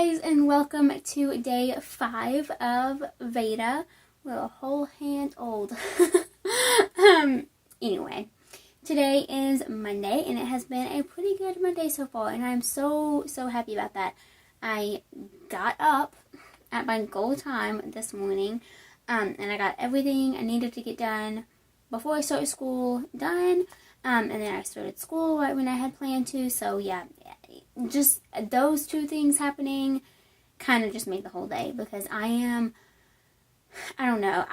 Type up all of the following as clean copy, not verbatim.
guys, and welcome to day 5 of VEDA. We're a whole hand old. Anyway, today is Monday, and it has been a pretty good Monday so far, and I'm so happy about that. I got up at my goal time this morning, and I got everything I needed to get done before I started school done, and then I started school right when I had planned to, so yeah, just those two things happening kind of just made the whole day, because I don't know,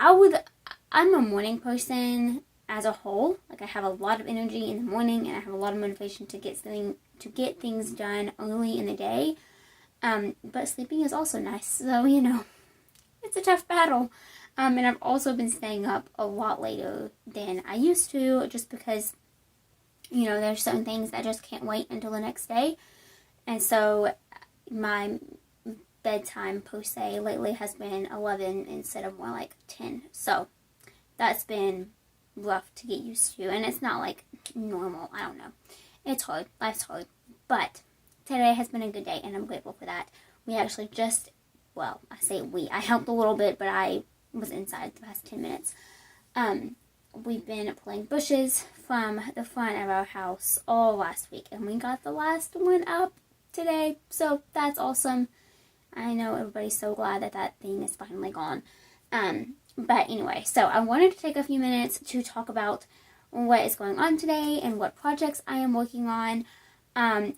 I'm a morning person as a whole. Like, I have a lot of energy in the morning, and I have a lot of motivation to get things done early in the day, but sleeping is also nice, so it's a tough battle. And I've also been staying up a lot later than I used to, just because there's certain things that just can't wait until the next day. And so my bedtime per se lately has been 11 instead of more like 10. So that's been rough to get used to. And it's not like normal. I don't know. It's hard. Life's hard. But today has been a good day, and I'm grateful for that. We actually I helped a little bit, but I was inside the past 10 minutes. We've been pulling bushes from the front of our house all last week, and we got the last one up today, so that's awesome. I know everybody's so glad that that thing is finally gone. But anyway, so I wanted to take a few minutes to talk about what is going on today and what projects I am working on.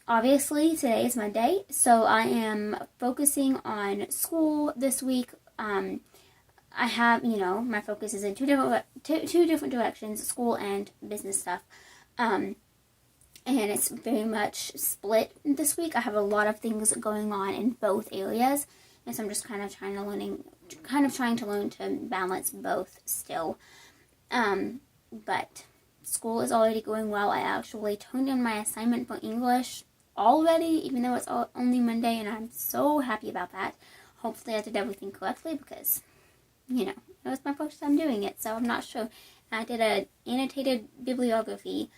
Obviously, today is Monday, so I am focusing on school this week. I have, my focus is in two different directions, school and business stuff. And it's very much split this week. I have a lot of things going on in both areas, and so I'm just kind of trying to learn to balance both still. But school is already going well. I actually turned in my assignment for English already, even though it's only Monday, and I'm so happy about that. Hopefully I did everything correctly, because it was my first time doing it, so I'm not sure. I did an annotated bibliography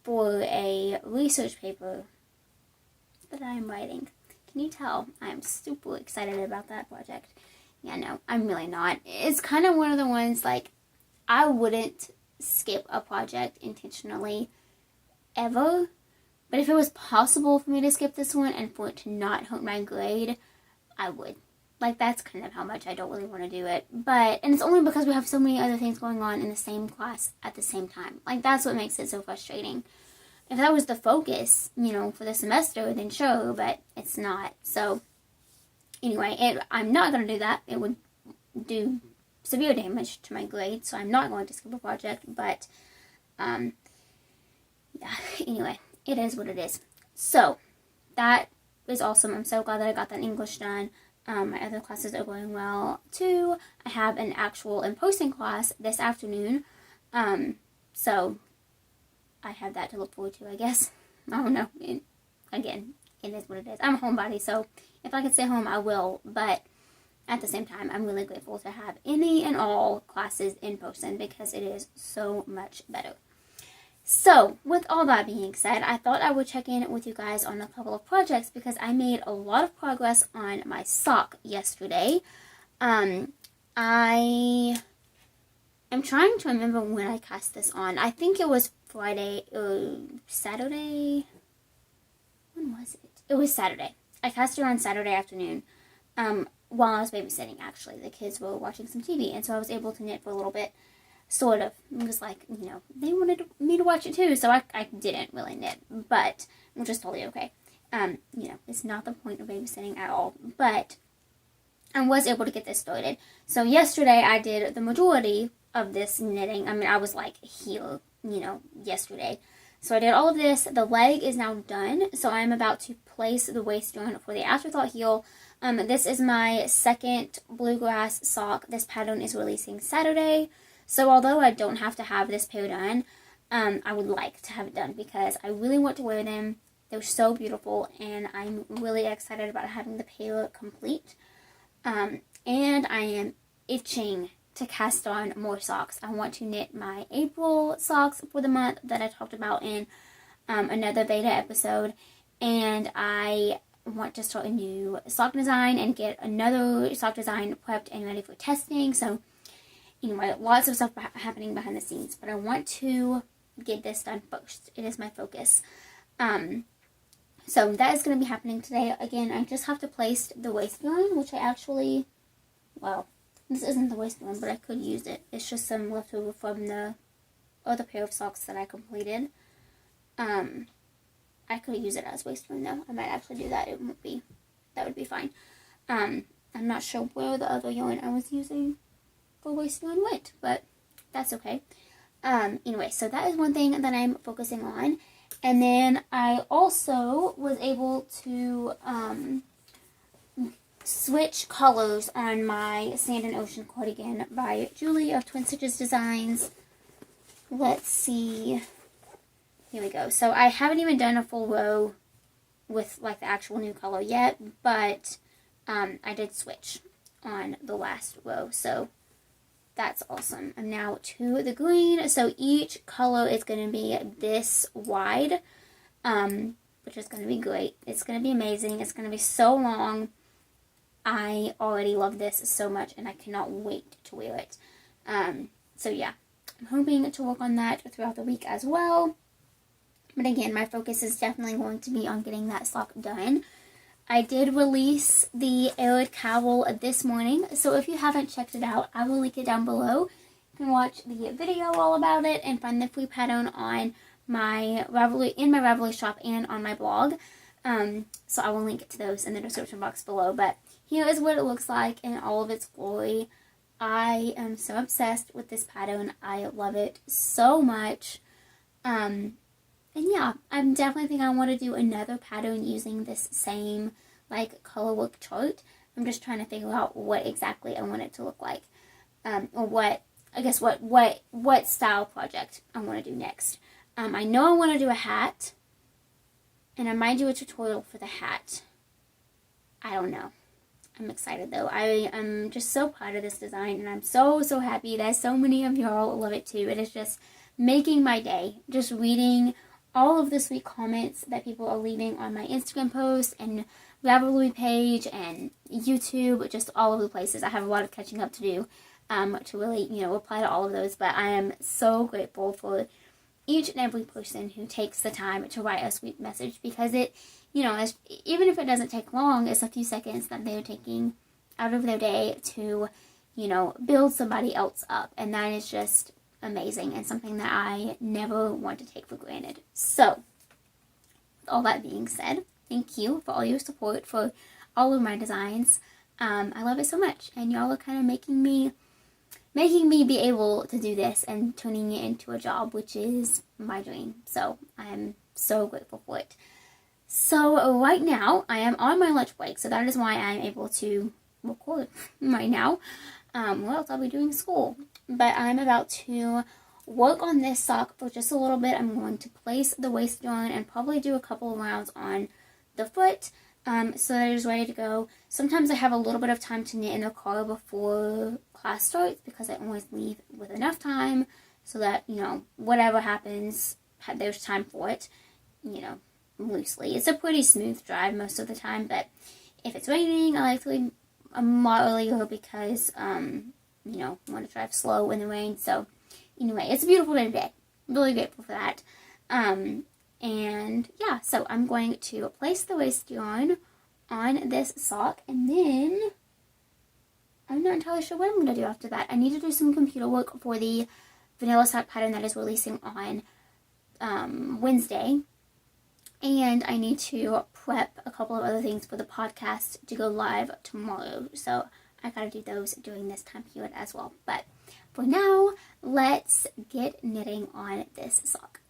for a research paper that I am writing. Can you tell? I'm super excited about that project. Yeah, no, I'm really not. It's kind of one of the ones, like, I wouldn't skip a project intentionally ever, but if it was possible for me to skip this one and for it to not hurt my grade, I would. Like, that's kind of how much I don't really want to do it. And it's only because we have so many other things going on in the same class at the same time. Like, that's what makes it so frustrating. If that was the focus, for the semester, then sure, but it's not. So, anyway, I'm not going to do that. It would do severe damage to my grade, so I'm not going to skip a project. But, yeah, anyway, it is what it is. So, that is awesome. I'm so glad that I got that English done. My other classes are going well too. I have an actual in-person class this afternoon, so I have that to look forward to, I guess. I don't know. Again, it is what it is. I'm a homebody, so if I can stay home, I will, but at the same time, I'm really grateful to have any and all classes in person, because it is so much better. So, with all that being said, I thought I would check in with you guys on a couple of projects, because I made a lot of progress on my sock yesterday. I am trying to remember when I cast this on. I think it was Friday or Saturday. When was it? It was Saturday. I cast it on Saturday afternoon while I was babysitting, actually. The kids were watching some TV, and so I was able to knit for a little bit. Sort of. It was like, they wanted me to watch it too, so I didn't really knit, but which is totally okay. It's not the point of babysitting at all, but I was able to get this started. So yesterday I did the majority of this knitting. I mean, I was like here, yesterday. So I did all of this. The leg is now done, so I'm about to place the waist joint for the afterthought heel. This is my second bluegrass sock. This pattern is releasing Saturday. So although I don't have to have this pair done, I would like to have it done, because I really want to wear them. They're so beautiful, and I'm really excited about having the pair complete. And I am itching to cast on more socks. I want to knit my April socks for the month that I talked about in another VEDA episode, and I want to start a new sock design and get another sock design prepped and ready for testing. So anyway, lots of stuff happening behind the scenes, but I want to get this done first. It is my focus. So that is going to be happening today. Again, I just have to place the waistband, which I actually, well, this isn't the waistband, but I could use it. It's just some leftover from the other pair of socks that I completed. I could use it as waistband though. I might actually do that. That would be fine. I'm not sure where the other yarn I was using for waistband went, but that's okay. Anyway, so that is one thing that I'm focusing on. And then I also was able to switch colors on my Sand and Ocean cardigan by Julie of Twin Stitches Designs. Let's see. Here we go. So I haven't even done a full row with like the actual new color yet, but I did switch on the last row, so that's awesome. I'm now to the green, so each color is going to be this wide, which is going to be great. It's going to be amazing. It's going to be so long. I already love this so much, and I cannot wait to wear it. So yeah, I'm hoping to work on that throughout the week as well. But again, my focus is definitely going to be on getting that sock done. I did release the Arid Cowl this morning, so if you haven't checked it out, I will link it down below. You can watch the video all about it and find the free pattern on my Ravelry shop and on my blog. So I will link to those in the description box below. But here is what it looks like in all of its glory. I am so obsessed with this pattern. I love it so much. And yeah, I'm definitely think I want to do another pattern using this same like color work chart. I'm just trying to figure out what exactly I want it to look like, or what style project I want to do next. I know I want to do a hat, and I might do a tutorial for the hat. I don't know. I'm excited though. I am just so proud of this design, and I'm so happy that so many of y'all love it too. It is just making my day, just reading all of the sweet comments that people are leaving on my Instagram post and Ravelry page and YouTube, just all over the places. I have a lot of catching up to do to really, reply to all of those. But I am so grateful for each and every person who takes the time to write a sweet message, because it, even if it doesn't take long, it's a few seconds that they're taking out of their day to, build somebody else up. And that is just amazing and something that I never want to take for granted. So, with all that being said, thank you for all your support for all of my designs. I love it so much, and y'all are kind of making me be able to do this and turning it into a job, which is my dream. So I'm so grateful for it. So right now I am on my lunch break, so that is why I'm able to record right now. Or else I'll be doing school. But I'm about to work on this sock for just a little bit. I'm going to place the waist yarn and probably do a couple of rounds on the foot, so that it is ready to go. Sometimes I have a little bit of time to knit in the car before class starts, because I always leave with enough time so that, whatever happens, there's time for it, loosely. It's a pretty smooth drive most of the time, but if it's raining, I like to leave a lot earlier because, I want to drive slow in the rain. So anyway, it's a beautiful day today. I'm really grateful for that. And yeah, so I'm going to place the waist yarn on this sock, and then I'm not entirely sure what I'm going to do after that. I need to do some computer work for the vanilla sock pattern that is releasing on Wednesday. And I need to prep a couple of other things for the podcast to go live tomorrow. So I gotta do those during this time period as well. But for now, let's get knitting on this sock.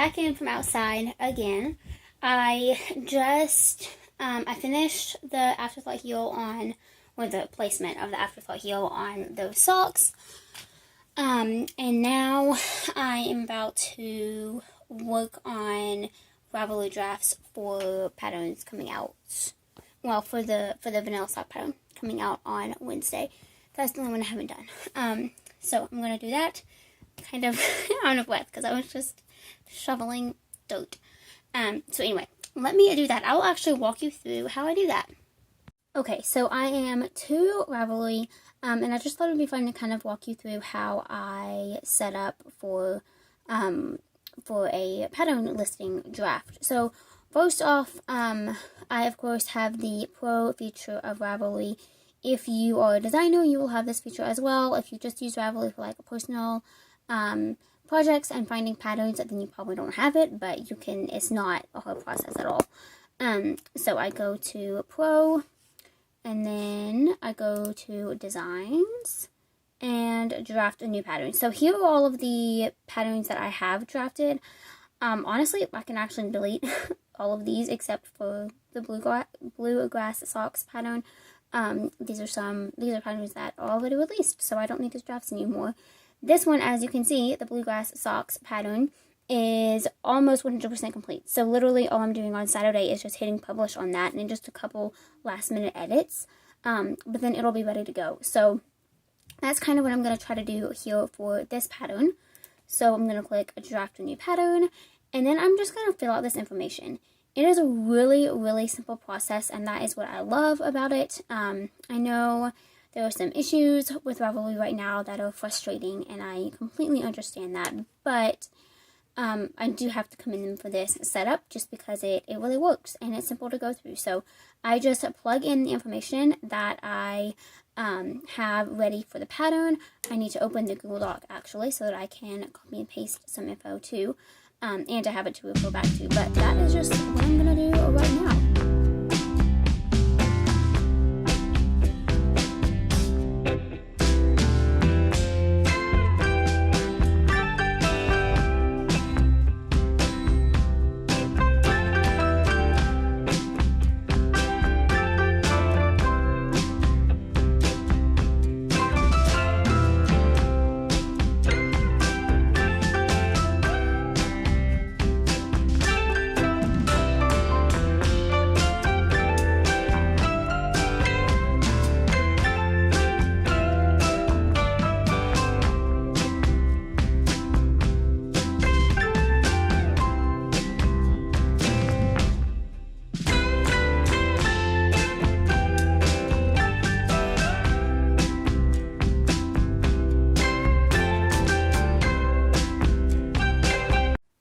back in from outside again. I just, I finished the afterthought heel on, or the placement of the afterthought heel on those socks. And now I am about to work on Ravelry drafts for patterns coming out. Well, for the vanilla sock pattern coming out on Wednesday. That's the only one I haven't done. So I'm going to do that. Kind of out of breath because I was just shoveling dirt. So anyway, let me do that. I'll actually walk you through how I do that. Okay, so I am to Ravelry, and I just thought it would be fun to kind of walk you through how I set up for a pattern listing draft. So first off, I of course have the Pro feature of Ravelry. If you are a designer, you will have this feature as well. If you just use Ravelry for like a personal projects and finding patterns, then you probably don't have it, but you can. It's not a hard process at all. So I go to Pro, and then I go to Designs and draft a new pattern. So here are all of the patterns that I have drafted. Honestly, I can actually delete all of these except for the bluegrass socks pattern. These are patterns that are already released, so I don't need these drafts anymore. This one, as you can see, the bluegrass socks pattern is almost 100% complete. So literally all I'm doing on Saturday is just hitting publish on that and just a couple last minute edits. But then it'll be ready to go. So that's kind of what I'm going to try to do here for this pattern. So I'm going to click draft a new pattern, and then I'm just going to fill out this information. It is a really, really simple process, and that is what I love about it. I know there are some issues with Ravelry right now that are frustrating, and I completely understand that, but I do have to commend them for this setup just because it really works, and it's simple to go through. So I just plug in the information that I have ready for the pattern. I need to open the Google Doc, actually, so that I can copy and paste some info too, and to have it to refer back to, but that is just what I'm going to do right now.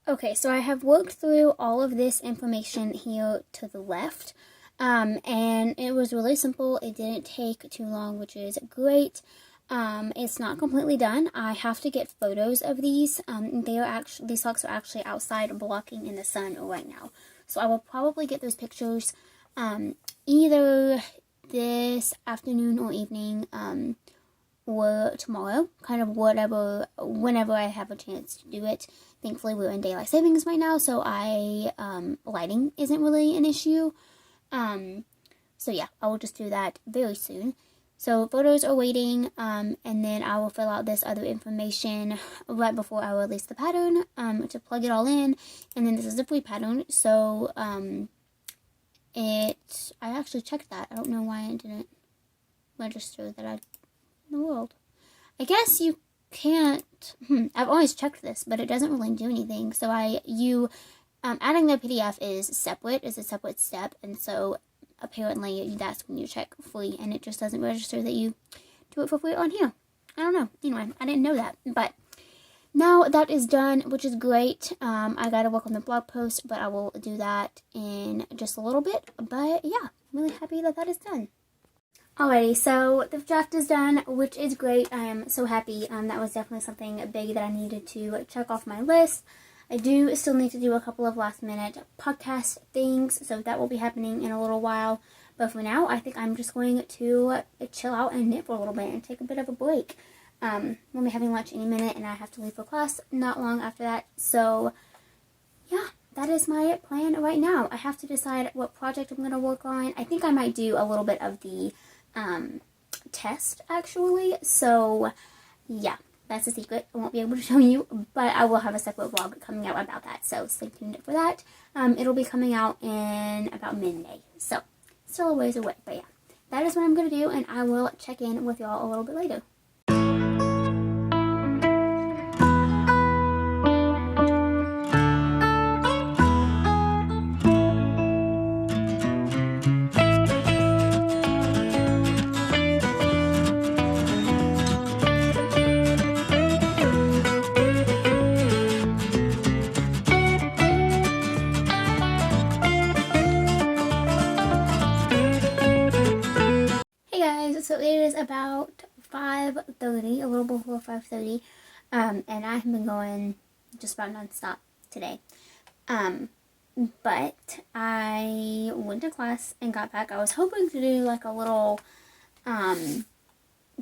Okay, so I have worked through all of this information here to the left, and it was really simple. It didn't take too long, which is great. It's not completely done. I have to get photos of these. These socks are actually outside blocking in the sun right now. So I will probably get those pictures either this afternoon or evening or tomorrow, kind of whenever I have a chance to do it. Thankfully, we're in daylight savings right now, so lighting isn't really an issue. So yeah, I will just do that very soon. So photos are waiting, and then I will fill out this other information right before I release the pattern to plug it all in. And then this is a free pattern, so I actually checked that. I don't know why it didn't register that in the world. I guess you can't. I've always checked this, but it doesn't really do anything. So adding the PDF is a separate step, and so apparently that's when you check free, and it just doesn't register that you do it for free on here. I don't know. Anyway, I didn't know that, but now that is done, which is great. I gotta work on the blog post, but I will do that in just a little bit. But yeah, I'm really happy that is done. Alrighty, so the draft is done, which is great. I am so happy. That was definitely something big that I needed to check off my list. I do still need to do a couple of last minute podcast things, so that will be happening in a little while. But for now, I think I'm just going to chill out and knit for a little bit and take a bit of a break. We'll be having lunch any minute, and I have to leave for class not long after that. So yeah, that is my plan right now. I have to decide what project I'm going to work on. I think I might do a little bit of the test, actually. So, yeah, that's a secret. I won't be able to show you, but I will have a separate vlog coming out about that. So, stay tuned for that. It'll be coming out in about midday. So, still a ways away. But, yeah, that is what I'm going to do, and I will check in with y'all a little bit later. So it is about 5:30, a little before 5:30, and I've been going just about nonstop today. But I went to class and got back. I was hoping to do like a little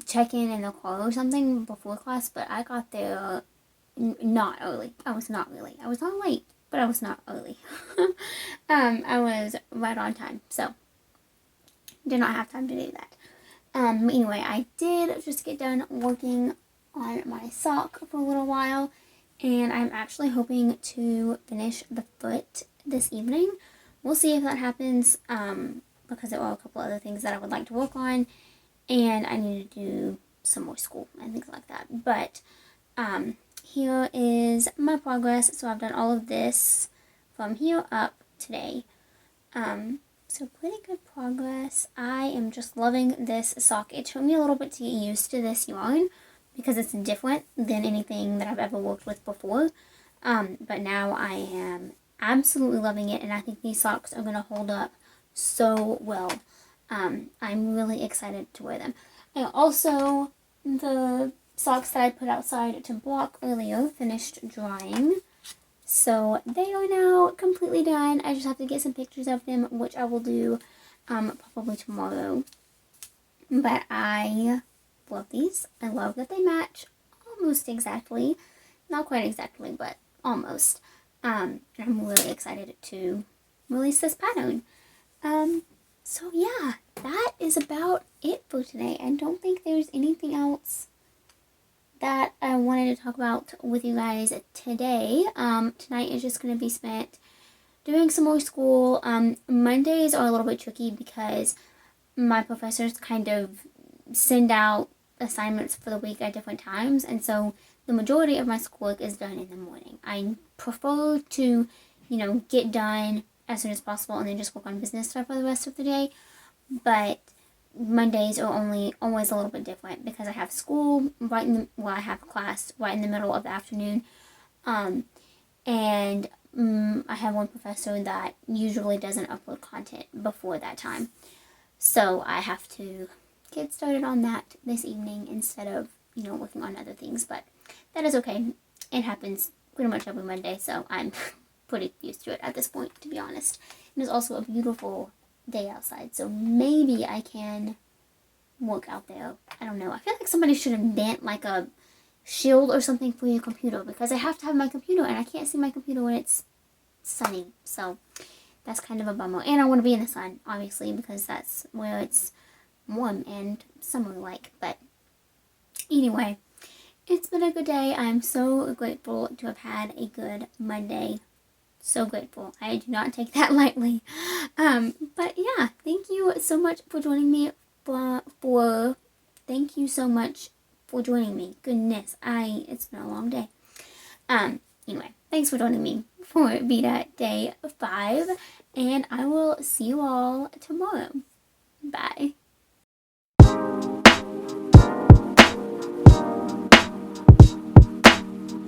check-in in the car or something before class, but I got there not early. I was not really. I was not late, but I was not early. I was right on time, so did not have time to do that. Anyway, I did just get done working on my sock for a little while, and I'm actually hoping to finish the foot this evening. We'll see if that happens, because there are a couple other things that I would like to work on, and I need to do some more school and things like that. But, here is my progress. So I've done all of this from here up today. So pretty good progress. I am just loving this sock. It took me a little bit to get used to this yarn because it's different than anything that I've ever worked with before. But now I am absolutely loving it, and I think these socks are going to hold up so well. I'm really excited to wear them. And also, the socks that I put outside to block earlier finished drying. So they are now completely done. I just have to get some pictures of them, which I will do probably tomorrow. But I love these. I love that they match almost exactly. Not quite exactly, but almost. And I'm really excited to release this pattern. So yeah, that is about it for today. I don't think there's anything else that I wanted to talk about with you guys today. Tonight is just going to be spent doing some more school. Mondays are a little bit tricky because my professors kind of send out assignments for the week at different times, and so the majority of my schoolwork is done in the morning. I prefer to, get done as soon as possible and then just work on business stuff for the rest of the day, but Mondays are always a little bit different because I have school I have class right in the middle of the afternoon, and I have one professor that usually doesn't upload content before that time, so I have to get started on that this evening instead of working on other things. But that is okay. It happens pretty much every Monday, so I'm pretty used to it at this point, to be honest. It is also a beautiful day outside, so maybe I can work out there. I don't know. I feel like somebody should invent like a shield or something for your computer, because I have to have my computer and I can't see my computer when it's sunny, so that's kind of a bummer. And I want to be in the sun, obviously, because that's where it's warm and summer-like. But anyway, it's been a good day. I'm so grateful to have had a good Monday. So grateful. I do not take that lightly. But yeah, thank you so much for joining me thank you so much for joining me. Goodness, it's been a long day. Anyway, thanks for joining me for VEDA Day 5, and I will see you all tomorrow. Bye.